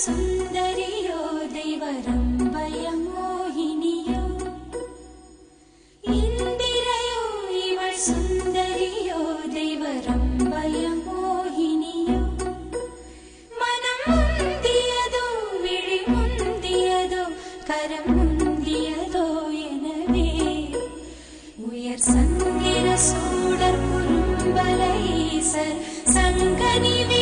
സുന്ദരിയോ ദൈവരംഭയ മോഹിനിയോ ഇന്ദിരയോ ഇവൾ സുന്ദരിയോ ദൈവരംഭയ മോഹിനിയോ മനം മുന്തിയതോ വിഴി മുന്തിയതോ കരം മുന്തിയതോ எனவே உயர் சந்திர சூடர் குறும்பலை ஈசர் சங்கனிவே